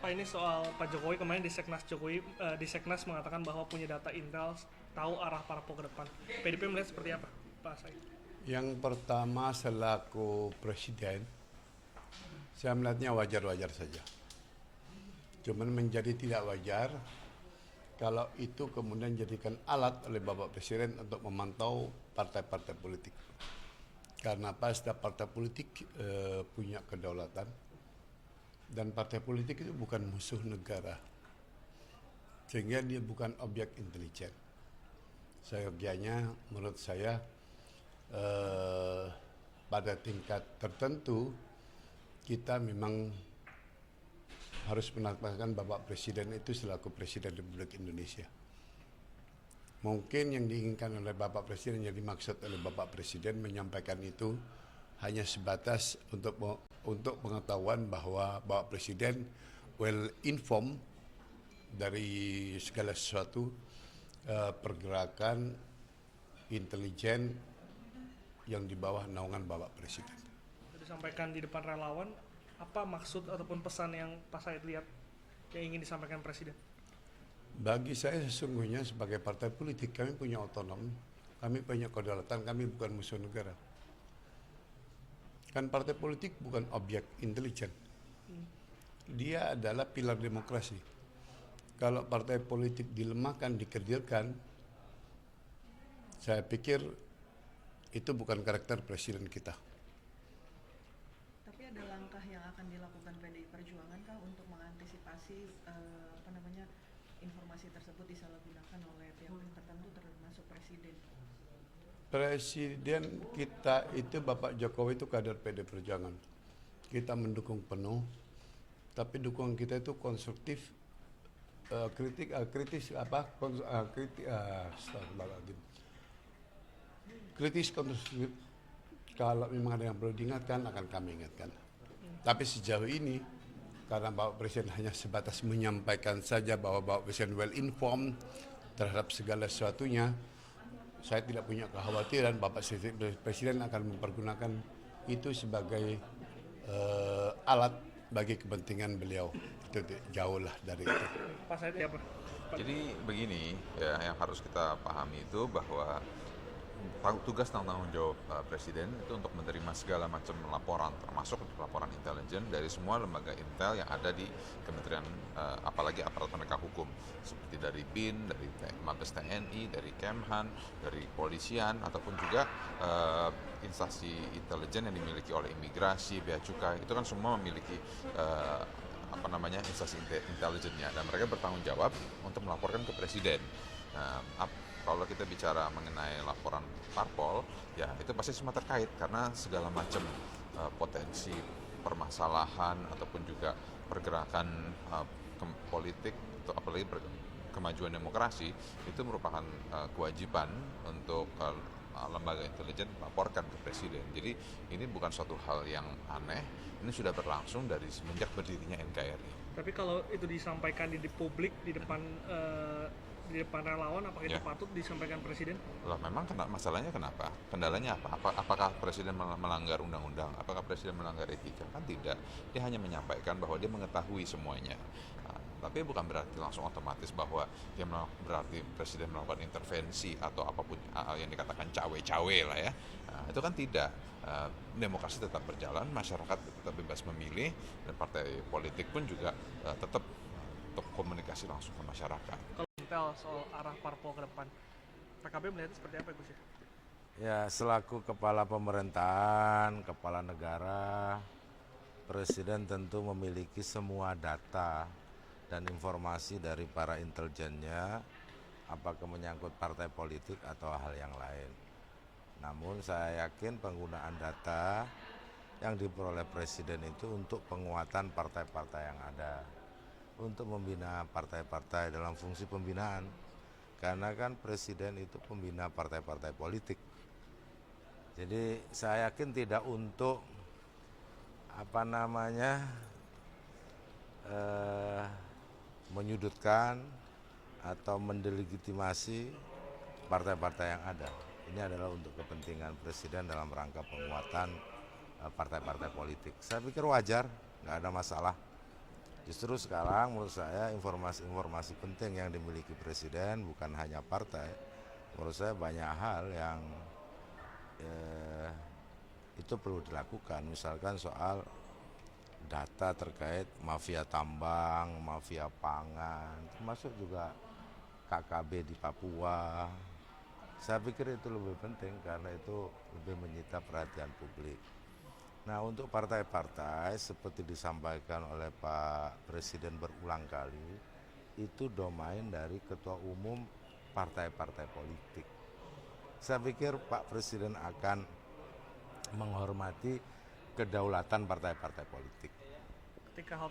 Pak, ini soal Pak Jokowi kemarin di Seknas Jokowi di Seknas mengatakan bahwa punya data intel, tahu arah Parpol ke depan. PDP melihat seperti apa, Pak Said? Yang pertama selaku presiden, saya melihatnya wajar-wajar saja. Cuman menjadi tidak wajar kalau itu kemudian dijadikan alat oleh Bapak Presiden untuk memantau partai-partai politik. Karena apa? Setiap partai politik punya kedaulatan dan partai politik itu bukan musuh negara, sehingga dia bukan objek intelijen. Seyogianya menurut saya eh, pada tingkat tertentu kita memang harus menetapkan Bapak Presiden itu selaku Presiden Republik Indonesia. Mungkin yang diinginkan oleh Bapak Presiden, yang dimaksud oleh Bapak Presiden menyampaikan itu hanya sebatas untuk pengetahuan bahwa Bapak Presiden well informed dari segala sesuatu pergerakan intelijen yang di bawah naungan Bapak Presiden. Disampaikan di depan relawan, apa maksud ataupun pesan yang Pak Said lihat yang ingin disampaikan Presiden? Bagi saya sesungguhnya sebagai partai politik kami punya otonom, kami punya kedaulatan, kami bukan musuh negara. Kan partai politik bukan objek intelijen. Dia adalah pilar demokrasi. Kalau partai politik dilemahkan, dikerdilkan, saya pikir itu bukan karakter presiden kita. Tapi ada langkah yang akan dilakukan PDI Perjuangan kah untuk mengantisipasi informasi tersebut disalahgunakan oleh pihak tertentu termasuk presiden? Presiden kita itu Bapak Jokowi itu kader PD Perjuangan. Kita mendukung penuh, tapi dukungan kita itu konstruktif, kritis konstruktif. Kalau memang ada yang perlu diingatkan akan kami ingatkan. Tapi sejauh ini karena Bapak Presiden hanya sebatas menyampaikan saja bahwa Bapak Presiden well informed terhadap segala sesuatunya, saya tidak punya kekhawatiran Bapak Presiden akan mempergunakan itu sebagai alat bagi kepentingan beliau. Itu jauh lah dari itu. Pak Said ya, Pak? Jadi begini ya, yang harus kita pahami itu bahwa tugas dan tanggung jawab Presiden itu untuk menerima segala macam laporan, termasuk laporan intelijen dari semua lembaga intel yang ada di Kementerian, apalagi aparat penegak hukum, seperti dari BIN, dari Mabes TNI, dari Kemhan, dari kepolisian, ataupun juga instansi intelijen yang dimiliki oleh imigrasi, bea cukai, itu kan semua memiliki instansi intelijennya, dan mereka bertanggung jawab untuk melaporkan ke Presiden. Nah, kalau kita bicara mengenai laporan parpol, ya itu pasti semua terkait karena segala macam potensi permasalahan ataupun juga pergerakan politik atau apalagi kemajuan demokrasi itu merupakan kewajiban untuk lembaga intelijen melaporkan ke Presiden. Jadi ini bukan suatu hal yang aneh, ini sudah berlangsung dari semenjak berdirinya NKRI. Tapi kalau itu disampaikan di publik di depan relawan, apakah itu patut disampaikan Presiden? Loh, memang masalahnya kenapa? Kendalanya apa? Apakah Presiden melanggar undang-undang? Apakah Presiden melanggar etika? Kan tidak. Dia hanya menyampaikan bahwa dia mengetahui semuanya. Tapi bukan berarti langsung otomatis bahwa dia berarti Presiden melakukan intervensi atau apapun yang dikatakan cawe-cawe lah ya. Itu kan tidak. Demokrasi tetap berjalan, masyarakat tetap bebas memilih, dan partai politik pun juga tetap komunikasi langsung ke masyarakat. Kalau intel soal arah Parpol ke depan, PKB melihatnya seperti apa, Gus? Ya, selaku kepala pemerintahan, kepala negara, Presiden tentu memiliki semua data dan informasi dari para intelijennya, apakah menyangkut partai politik atau hal yang lain. Namun saya yakin penggunaan data yang diperoleh Presiden itu untuk penguatan partai-partai yang ada, untuk membina partai-partai dalam fungsi pembinaan, karena kan Presiden itu pembina partai-partai politik. Jadi saya yakin tidak untuk menyudutkan atau mendelegitimasi partai-partai yang ada. Ini adalah untuk kepentingan Presiden dalam rangka penguatan partai-partai politik. Saya pikir wajar, nggak ada masalah. Justru sekarang menurut saya informasi-informasi penting yang dimiliki presiden bukan hanya partai. Menurut saya banyak hal yang itu perlu dilakukan. Misalkan soal data terkait mafia tambang, mafia pangan, termasuk juga KKB di Papua. Saya pikir itu lebih penting karena itu lebih menyita perhatian publik. Nah, untuk partai-partai seperti disampaikan oleh Pak Presiden berulang kali, itu domain dari ketua umum partai-partai politik. Saya pikir Pak Presiden akan menghormati kedaulatan partai-partai politik. Ketika hal